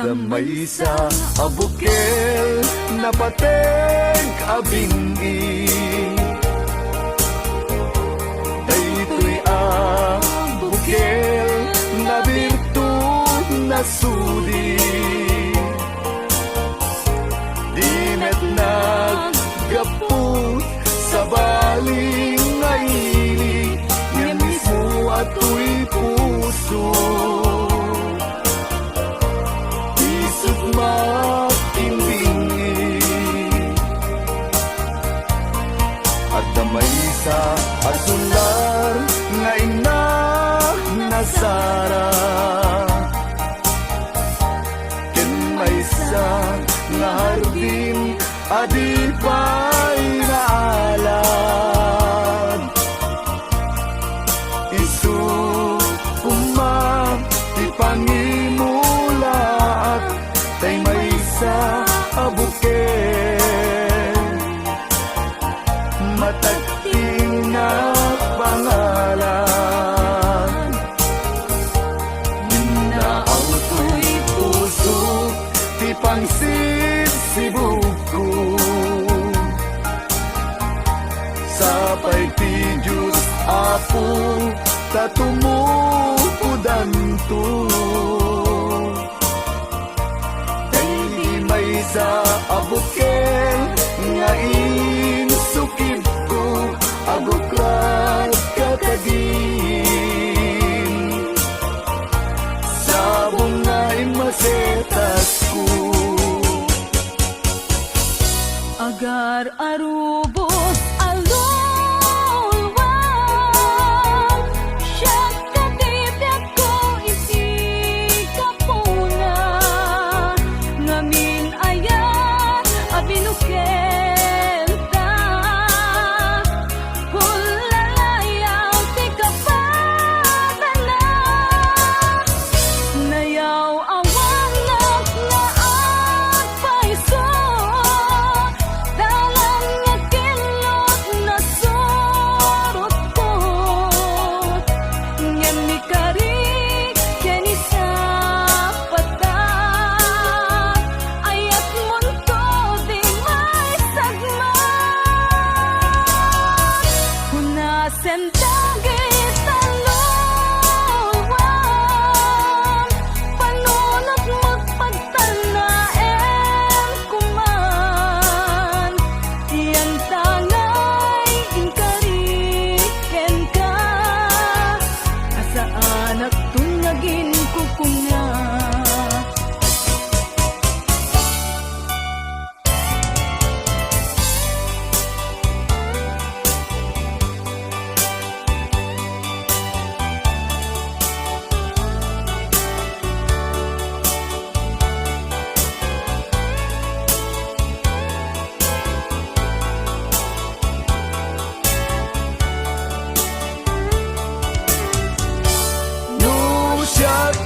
Damay sa abukel na pateng abingi, daytoy abukel na birtud na sudi. Di met naggapot sa baling ngaili, niya mismo ato'y puso. Makimbingi at damay sa asular nga ina nasara, ken may sa nga hardin adi pa'y naalad. Isu ti pangimulaat tay may sa abukel, matagting na pangalan. Minaaw to'y puso, ti pangsibsibog ko, sapay ti Diyos Apo, tatumukudan to. Sa abukel nga insukib ko, abuklat katagin, sabong nga imasetas ko. Agar arubos alulwang, siya katibyak ko iti kapuna, ngamin binukel ka, hulalayaw ti kapatala, nayaw awanak na agpaiso, dalang nga kilot na surot ko, ngayon ni karik ken isa pata, ayat munto sentagit talungan, panunot magpagtanaem kuman, iyang tangay inkariken ka, asa anak tunyagin kukunga.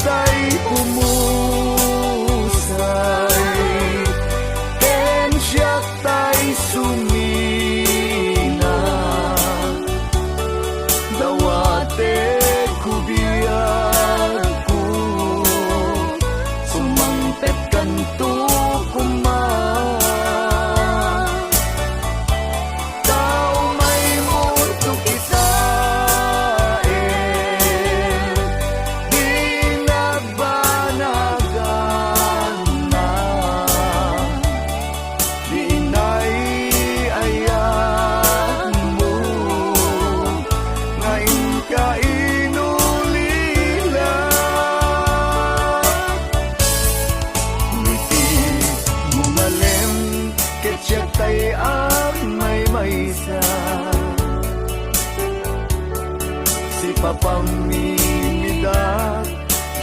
Tay pumusay, ken siya tay sumina, dawate kubiyag ko, sumangpet kanto kuman. Tao may muto kita, tay ang may si papamimida,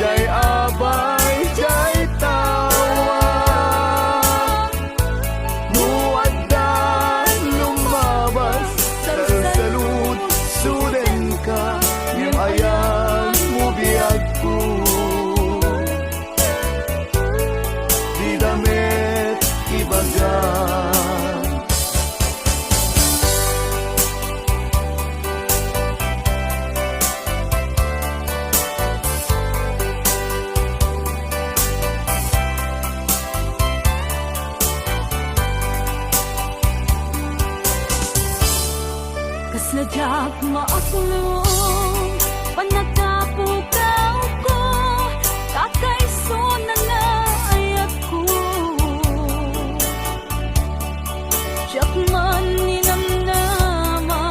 jay abay, jay tawa, muaddan lumabas, salsalud, suden ka, yung ayan mo biyag ko, di damit ibagan. Kasadyak maaklong panagapukaw ko, kakaiso na naayat ko. Tiyak man ninamnama,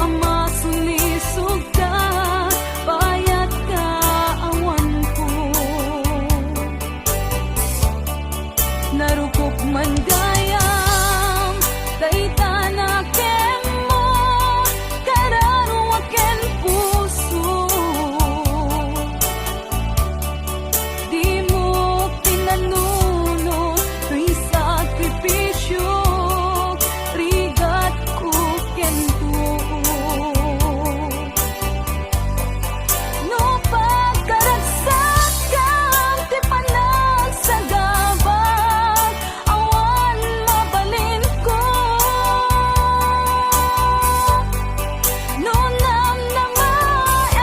ama sulisog ka, bayat ka awan ko. Narukok man gayam, daytana ken mo, kararwa ken puso. Di mo pinanunod, tuy sakripisyo, rigat ko ken tuo. No pagkaragsak kang ti panagsagabak, awan mabalin ko. No namnamaem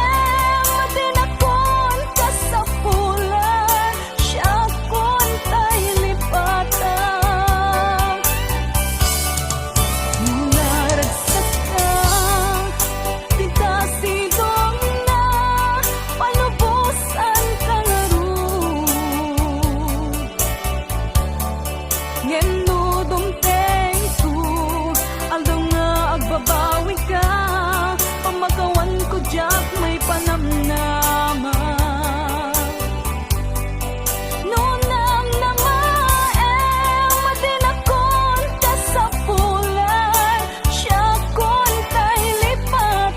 dinakon ka sa pulan, siya kon tay lipatan. Naragsak ka, di kasidong na, palubusan ka laro. Ngeno dumteng ko, aldong nga agbabawi ka, pamagawan ko diyak may panamnama. No namnamaem madinakon ka sa pulan, siya kon tay lipatan.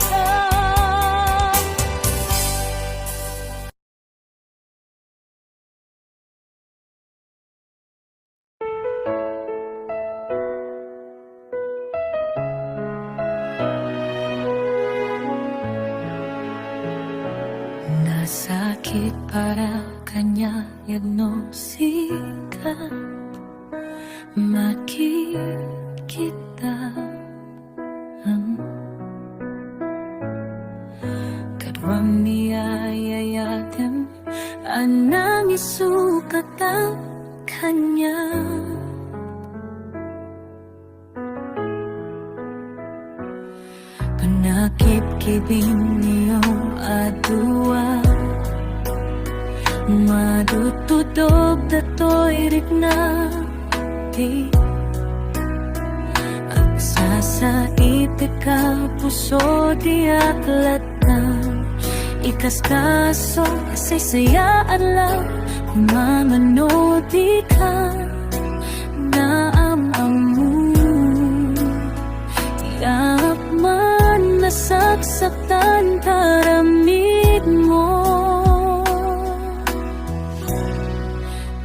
Nasakit para kanya diagnosika, makikita kadwang niyayayatin, anang isukat ang kanya. Panakip-kibing niyong adua, madutudog datoy rikna di. Agsasait ka puso di atlatan, ikaskaso asay-saya adlaw, kumamano di ka naamamu. Tiyak man nasaksaktan taramid mo,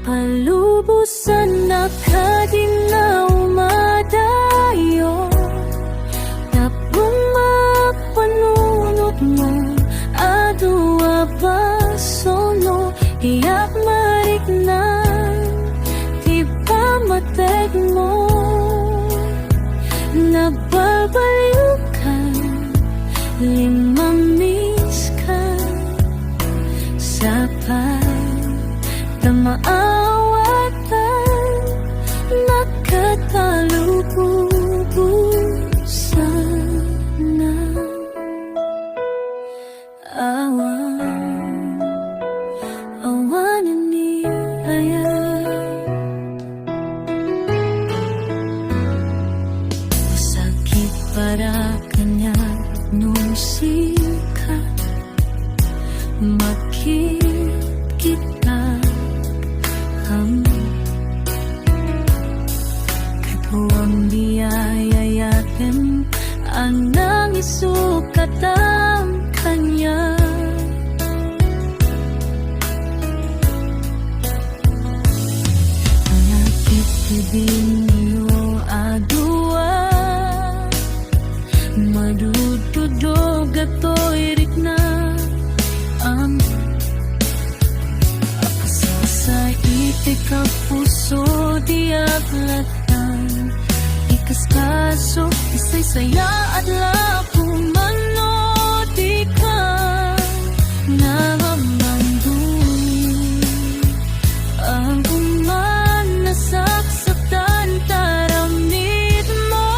palubusan na kadinaw madayo, tapong magpanunot mo, adua basono, iyak mariknan, di ba mateg mo, nagbabaliw ka, limamis ka, sa pagdamaawatan, nakatalubusan na awan, awanan niya. Masakit para kanya nung sikat, makikita kadwang diyayayatin, anang isukat ang kanya. Panakip-kibing niyo adua, madududog atoy rikna ang akasasait ka puso di aglatan, ikaskaso isay-saya adlaw, kumano di ka namamandun. Ang uman nasaksaktan taramid mo,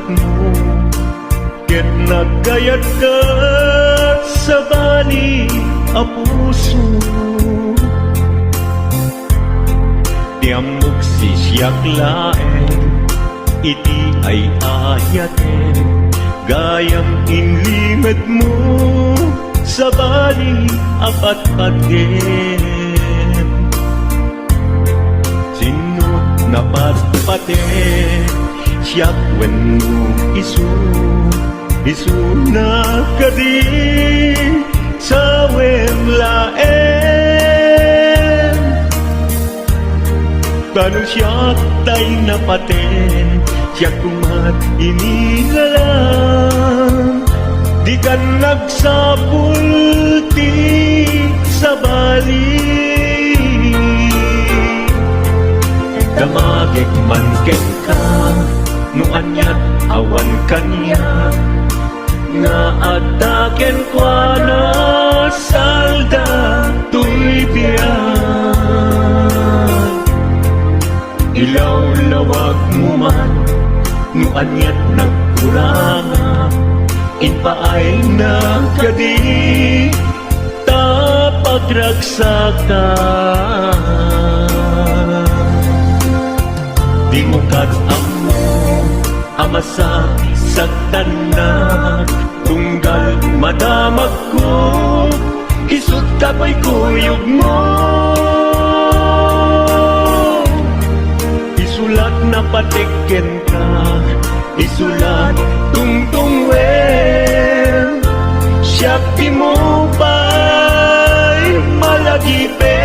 mo, ket nagkayat ka sa bali a puso. Tiamok sisyak laeng, iti ay ayaten, gayang inlimad mo sa bali apat-paten. Sinot na patpaten, siyak wenno isu na kadi sa wemlaen. Tanong siyak tay napaten, siyak kumat inilalang, di ka nagsapulti sa bali. Damagik man ken ka, no anyat awan kanya, nga ataken kwa na salda tuy biyan. Ilaw lawag mo man, no anyat nagkuranga, inpaay na kadi tapagragsakan. Di mo amo amasak sa tanan, tunggal madamag ko, isut kapoy kuyog mo. Isulat na patiken ka, isulat tungtungwen, siyak di mo ba'y malagipin.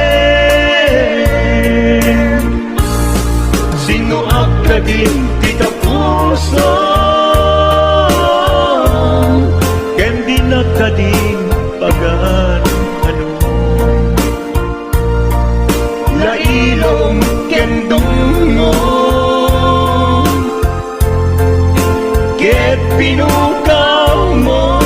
Sino ka din kita puso, ken di na ka din pagan ano. Lailong ken dungong, ket pinukaw mo,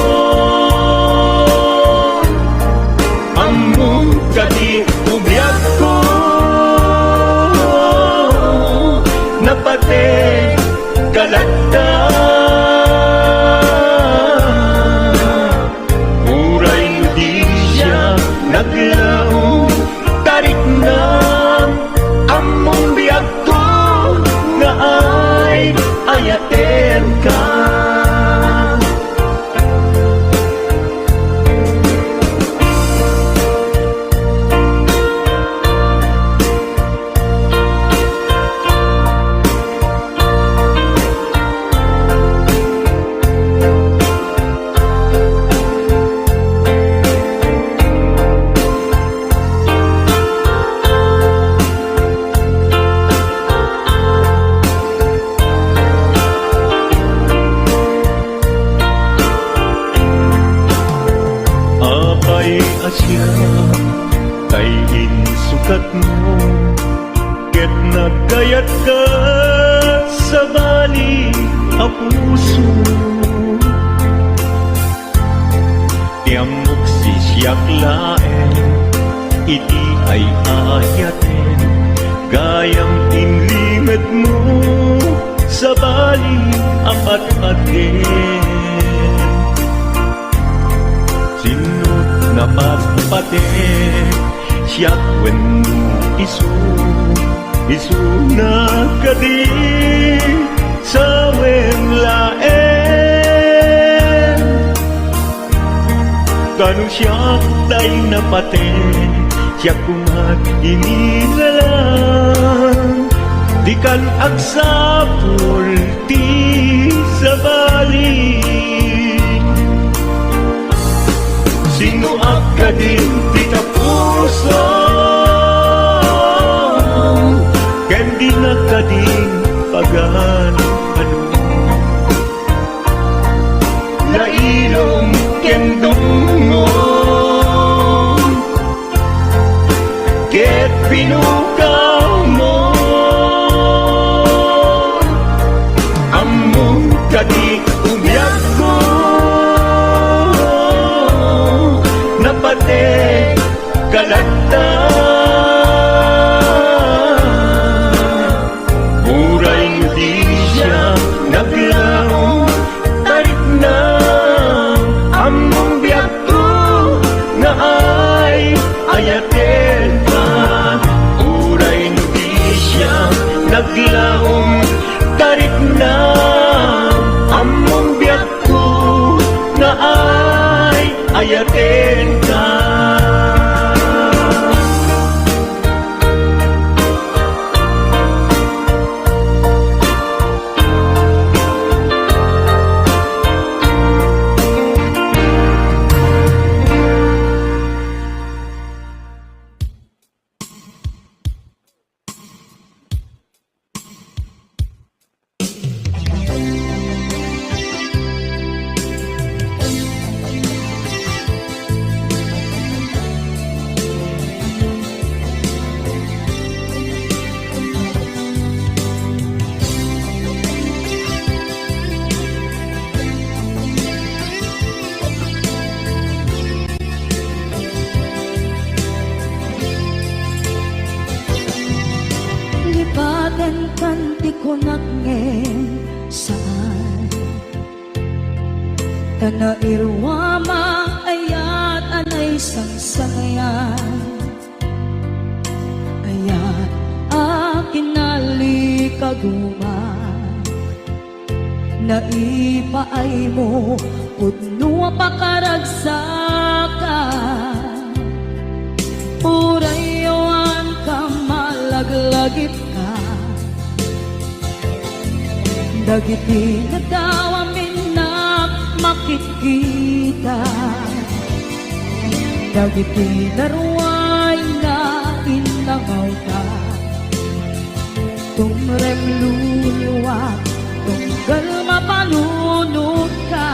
among kadi ubyak ko, napate kalagta. Uray di siya naglaong, tarik na among biyag ko, nga ay ayaten ka. Asya kay insukat mo, ket nagkayat ka sa bali a puso. Tiamok sisyak laeng, iti ay ayaten, gayang inlimad mo sa bali apat-paten. Sinot na patpaten, siyak wenno isu na kadi sa wemlaen. Tanong siyak tay napaten, siyak kumat inilalang, di kan agsapul ti sa bali. Sino ka din kita puso, ken di na ka din pagan ano. Lailong ken dungong, ket pinukaw mo, among kadi ubyak ko, napate kalagta. Uray di siya naglaong, Ken kanti ko nakngen saan Tana irwama ayat anay sangsangayan Ayat akin nalikaguman Naipaay mo Udno pakaragsakan Urayawan ka malaglagip ka Dagiti nadawamin na makikita Dagiti naruay na inangaw ka Tumrem luluwa Tunggal mapalunod ka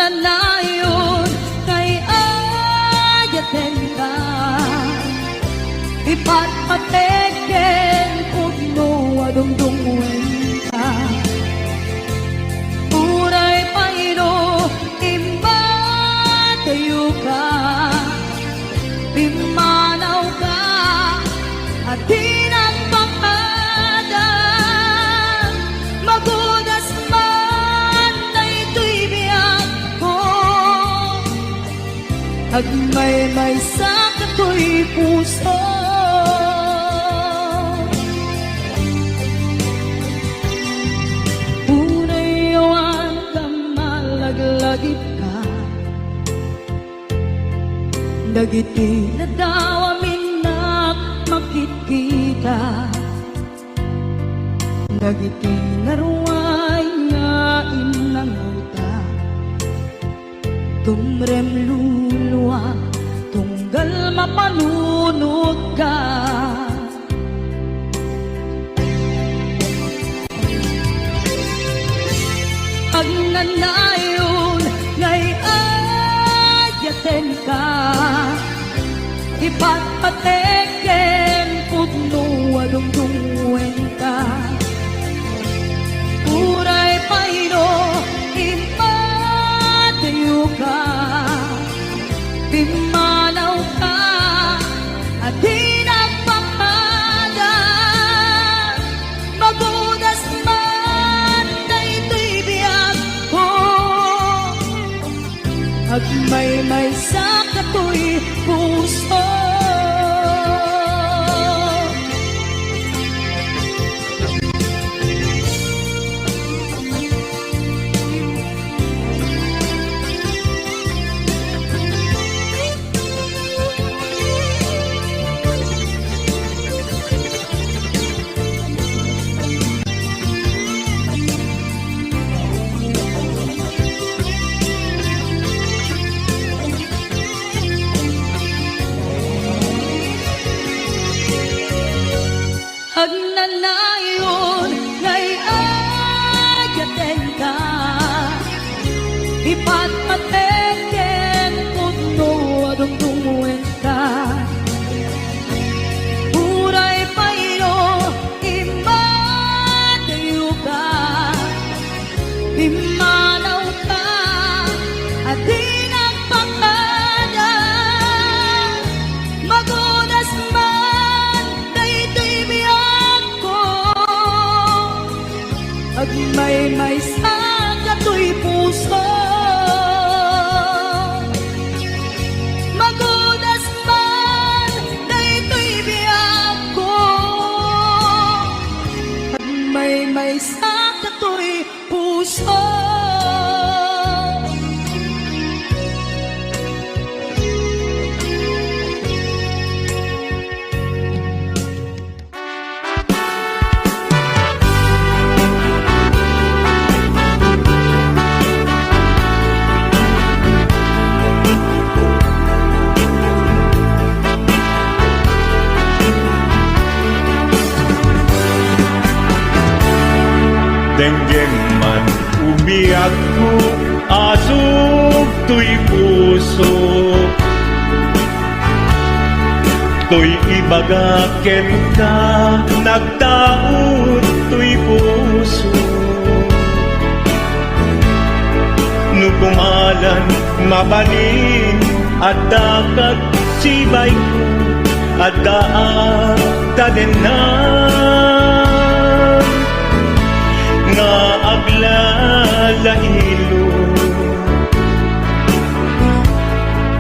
Agnanayon kay ayaten ka Ipatpateken kugno adungdungwen ka Uray pairo imbatayo ka Pimanaw ka at tinagpakadan Magudas man na ito'y biyak ko Agmay-may sa kato'y puso Unayawan ka malaglagip ka Dagiti nadawamin na makikita Dagiti naruay nga inangauta Tumrem luluwa Tunggal mapalunod ka Agnanayon ngay ayaten ka Ipatpateken kugno adungdungwen ka Uray pairo impatayo ka Pimanaw ka at tinagpakadan Magudas man na ito'y biyak ko Agmay-may sa kato'y puso Agnanayon ngay ayaten ka Ipatpateken kugno adungdungwen ka Uray pairo imbatayo ka Pimanaw ka at tinagpakadan Magudas man na ito'y biyak ko Agmay-may sa kato'y puso Magudas man na ito'y biyak ko Agmay-may sa kato'y puso Denggeng man umiyak ko Asog to'y puso To'y ibagaken ka Nagtaot to'y puso Nukumalan mabalin at dakat sibay ko at daan tadenan nga aglalahilo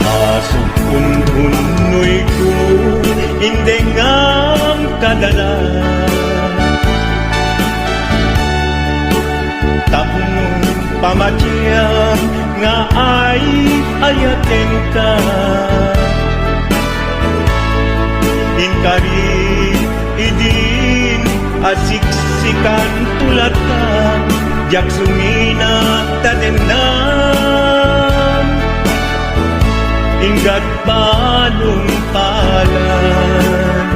asok unhunoy ko hindi ngam kadala tapong pamatyang nga ay ayaten ka inkari idin asiksikan tulad ka jak sumina tadenan inggat balong palan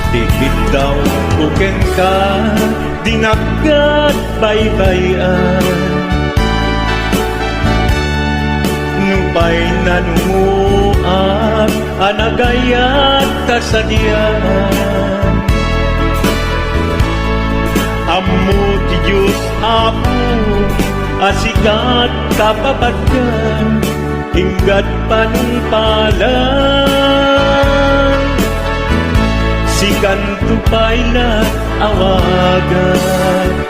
dikit daw buken ka dinagkat baybayan nupay nanumuat anagayat kasadyan ammo ti Diyos ako asikat kapapagkan inggat panumpalan sikan tupay na awagan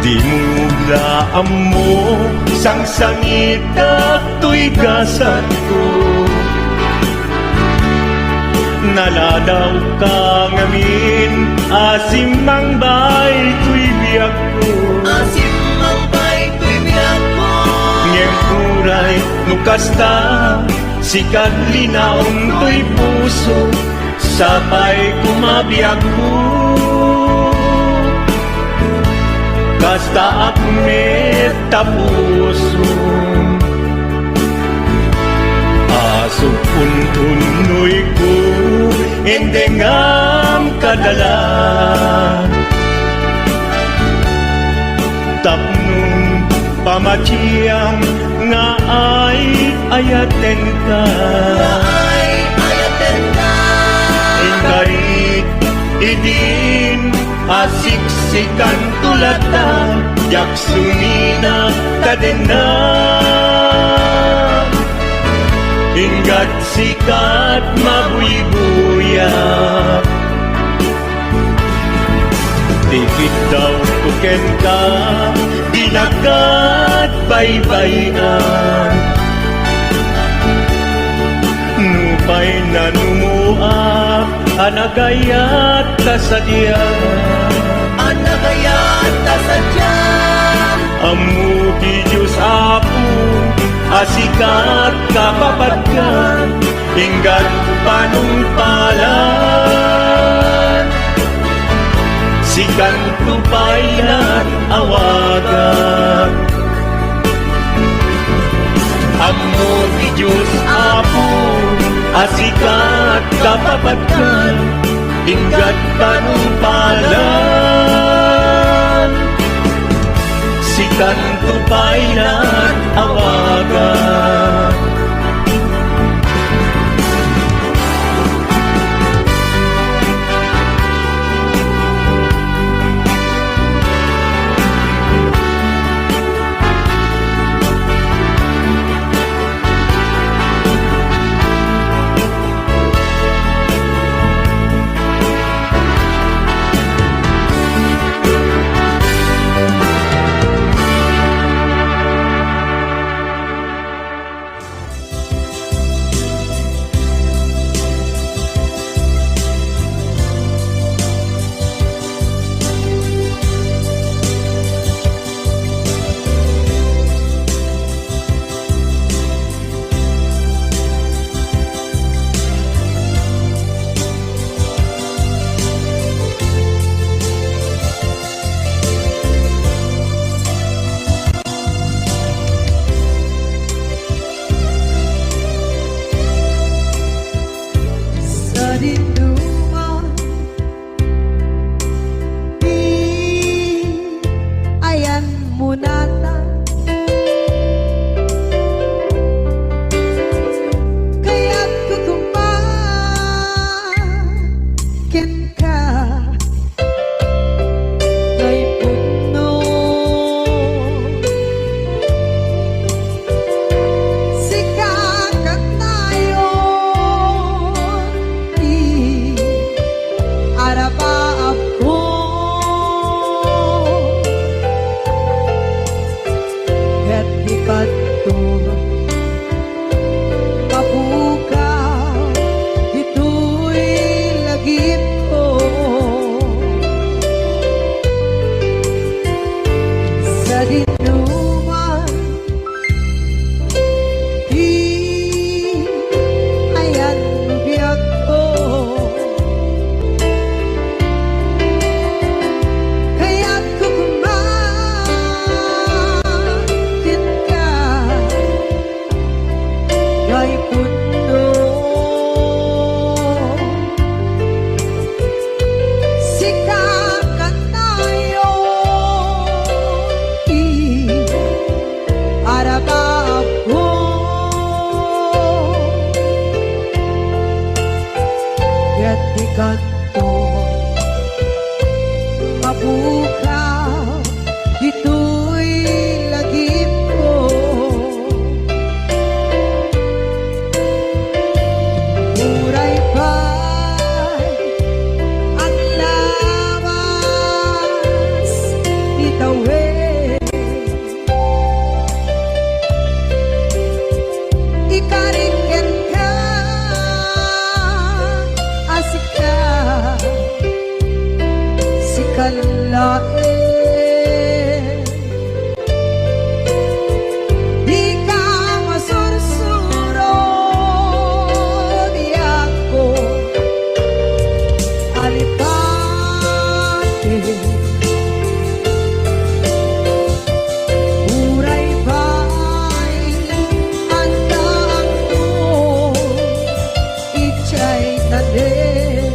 di mula mo sang sangit at to'y gasat ko naladaw ka ngamin asimang bay to'y biyak ko Asimang bay ko'y biyak ko ngem kuray nukasta sikat linaong to'y puso sabay kumabiyag ko kasta akmet tapuso asok untunoy ko endengam kadala tapnong pamatyang nga ay ayaten ka Ay ayaten ka ingkarit idin asiksikan tulad na yak sumina kadena inggat sikat mabuy-buya dikit daw tuken ka dinagat baybayan nupay nanumuak anagayat kasadyan Anagayat kasadyan Amu ti Diyos Apo asikat kapapagkan inggat panumpalan sikan tupayan awagan Amu ti Diyos Apo asikat kapapagkan inggat panumpalan sikan tupayan awagan Kay puno sikakan tayo arabab ko Yati kanto mabukaw dito'y lagip ko Muray pa'y at lawas itawid Ikariken ka asik ka si kalain Di ka masursuro di ako alipate Muray ba'y andang to ichay tanin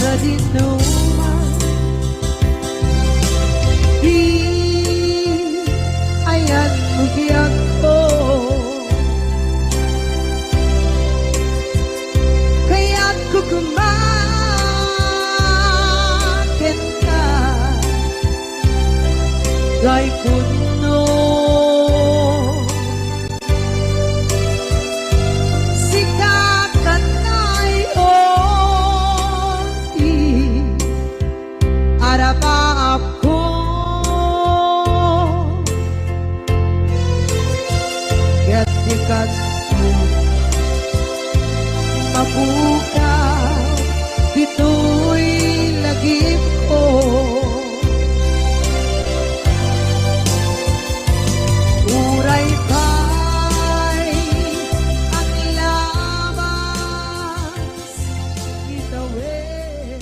sa dinuman di ayan mo biyak ko kaya't kukumakin ka gay puno sikakan tayo arabab ko Gatikat mo mabukaw dito'y lagip ko Uray pa'y ang labas itawid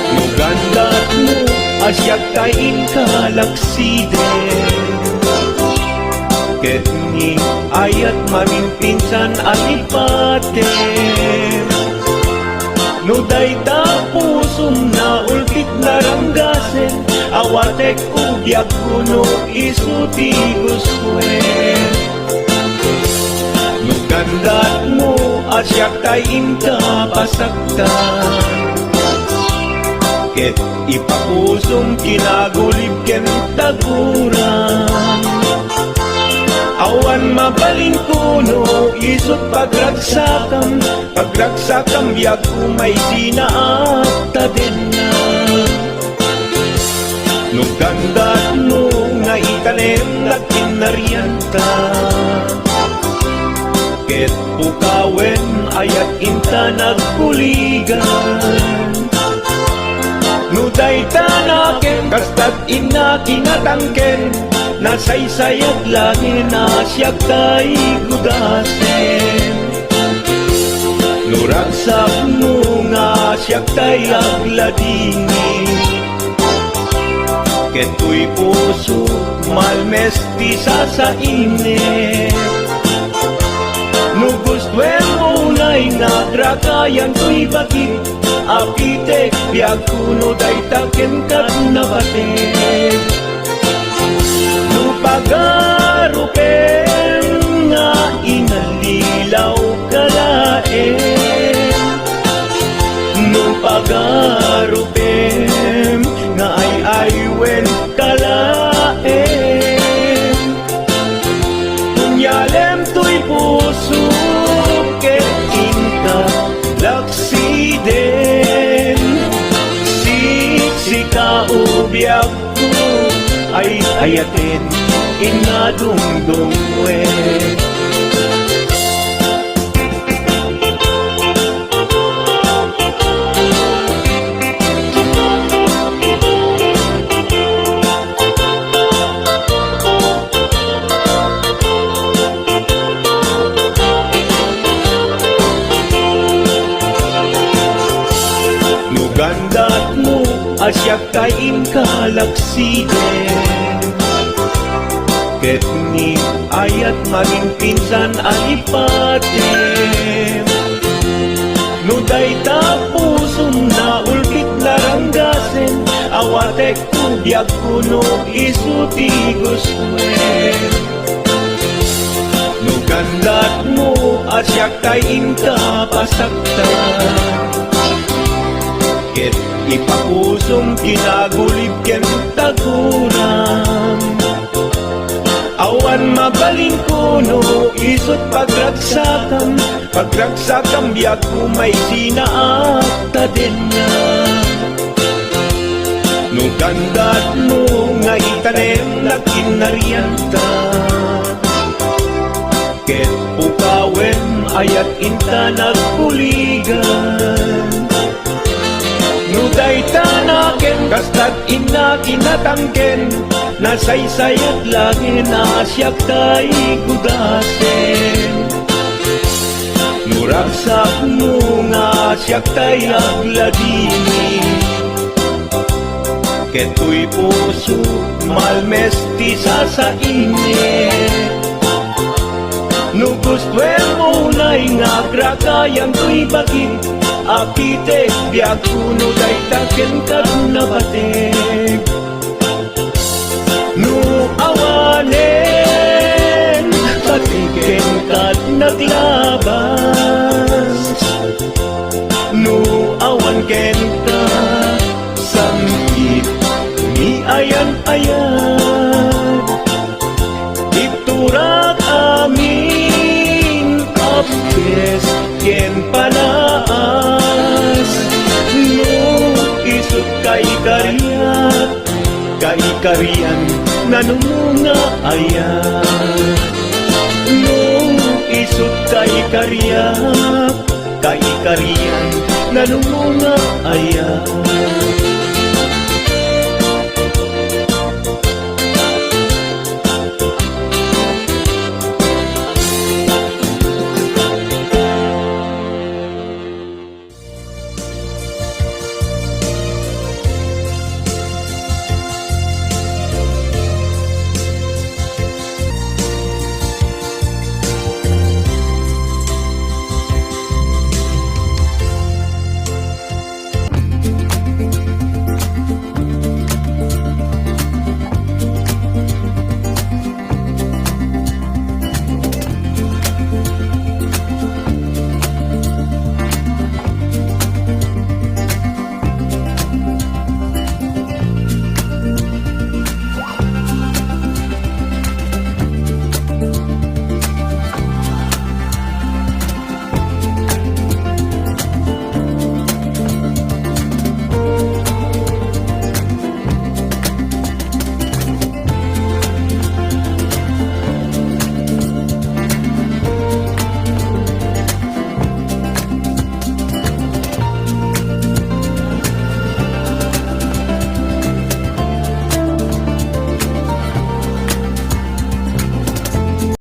Lugandat mo asyak kain kalaksiden Ket ni ayat mamimpinsan alipaten No dayta pusum na ulkit naranggasen Awatek ugyak kuno isuti guswen Lugandat mo asyak kain kapasaktan Ket ipapusong kinagulib ken taguran Awan mabaling kuno isot pagragsakam biag kumay sinaat taden na Nung gandat mo nga ikanem na kinarianta Ket pukawen ayat inta nagkuligan Nuday tanaken kastat ina kinatangken Nasaysayat langin na siyak tay gudasen Nuragsak mo nga siyak tay agladingin Keto'y puso malmestisa sa init No gusto mo unay nagrakayan to'y bakit apitek biag kuno day taken kat nabatek no pagarupen nga inalilaw kalaen no pagarupen nga ay aywen kalaen kunyalem tuy puso ket inka laksiden sika ubiag ko ay ayaten inadungdungwe Nugandat mo asyak kain kalaksiden ket ni ayat maging pinsan alipatem no dayta pusong na ulkit naranggasen awatek biag kuno isuti guswen no gandat mo asyak kain kapasaktan ket ipapusong kinagulib ken taguram awan mabaling kuno isot pagragsakam biag kumay sinaakta din na no gandat mo nga itanem na kinarianta ket ukawen ayat inta nagpuligan no dayta naken kastad ina kinatangken nasaysayat langin asyak tay kudasen muragsak mo nga asyak tay agladini keto'y puso malmesti sa init no gustwen mo na'y nga grakayan to'y bakit apitek biag kuno day taken kat nabatek no awanen patiken kat naglabas no awan ken ka samgit ni ayan iturak amin apkes ken panaas no isut kay kariyan nanumunga ayat no isut kay kariyan nanumunga ayat